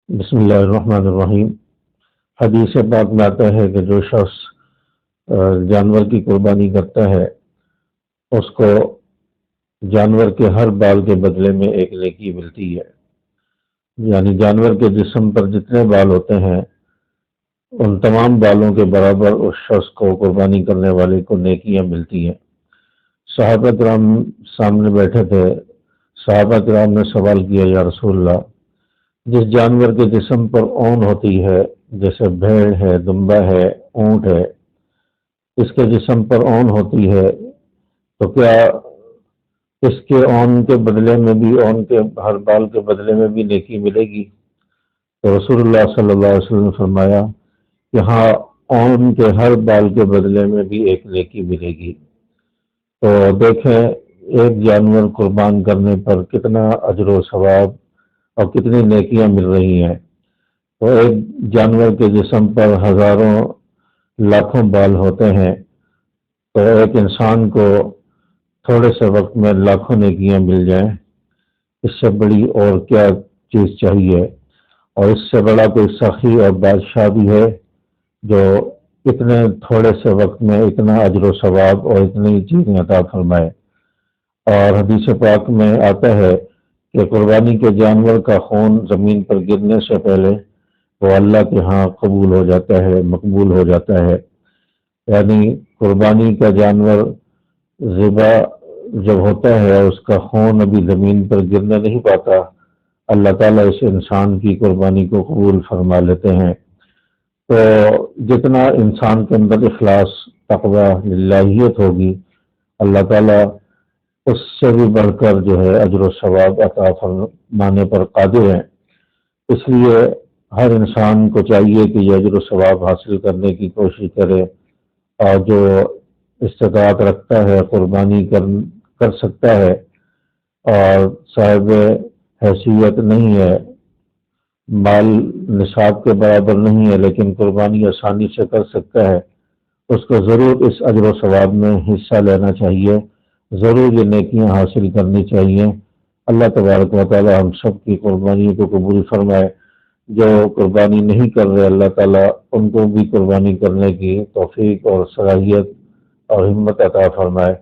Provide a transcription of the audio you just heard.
بسم اللہ الرحمن الرحیم۔ حدیث پاک میں آتا ہے کہ جو شخص جانور کی قربانی کرتا ہے اس کو جانور کے ہر بال کے بدلے میں ایک نیکی ملتی ہے، یعنی جانور کے جسم پر جتنے بال ہوتے ہیں ان تمام بالوں کے برابر اس شخص کو قربانی کرنے والے کو نیکیاں ملتی ہیں۔ صحابہ کرام سامنے بیٹھے تھے، صحابہ کرام نے سوال کیا، یا رسول اللہ، جس جانور کے جسم پر اون ہوتی ہے، جیسے بھیڑ ہے، دمبا ہے، اونٹ ہے، اس کے جسم پر اون ہوتی ہے، تو کیا اس کے اون کے بدلے میں بھی، اون کے ہر بال کے بدلے میں بھی نیکی ملے گی؟ تو رسول اللہ صلی اللہ علیہ وسلم نے فرمایا کہ ہاں، اون کے ہر بال کے بدلے میں بھی ایک نیکی ملے گی۔ تو دیکھیں ایک جانور قربان کرنے پر کتنا اجر و ثواب اور کتنی نیکیاں مل رہی ہیں۔ تو ایک جانور کے جسم پر ہزاروں لاکھوں بال ہوتے ہیں، تو ایک انسان کو تھوڑے سے وقت میں لاکھوں نیکیاں مل جائیں، اس سے بڑی اور کیا چیز چاہیے؟ اور اس سے بڑا کوئی سخی اور بادشاہ بھی ہے جو اتنے تھوڑے سے وقت میں اتنا اجر و ثواب اور اتنی چیزیں عطا فرمائے؟ اور حدیث پاک میں آتا ہے کہ قربانی کے جانور کا خون زمین پر گرنے سے پہلے وہ اللہ کے ہاں قبول ہو جاتا ہے، مقبول ہو جاتا ہے۔ یعنی قربانی کا جانور ذبح جب ہوتا ہے، اس کا خون ابھی زمین پر گرنے نہیں پاتا، اللہ تعالیٰ اس انسان کی قربانی کو قبول فرما لیتے ہیں۔ تو جتنا انسان کے اندر اخلاص، تقوی، للہیت ہوگی، اللہ تعالیٰ اس سے بھی بڑھ کر جو ہے اجر و ثواب عطا فرمانے پر قادر ہیں۔ اس لیے ہر انسان کو چاہیے کہ یہ اجر و ثواب حاصل کرنے کی کوشش کرے، اور جو استطاعت رکھتا ہے قربانی کر سکتا ہے اور صاحب حیثیت نہیں ہے، مال نصاب کے برابر نہیں ہے، لیکن قربانی آسانی سے کر سکتا ہے، اس کو ضرور اس اجر و ثواب میں حصہ لینا چاہیے، ضرور یہ نیکیاں حاصل کرنی چاہیے۔ اللہ تبارک و تعالی ہم سب کی قربانی کو قبول فرمائے۔ جو قربانی نہیں کر رہے، اللہ تعالیٰ ان کو بھی قربانی کرنے کی توفیق اور صلاحیت اور ہمت عطا فرمائے۔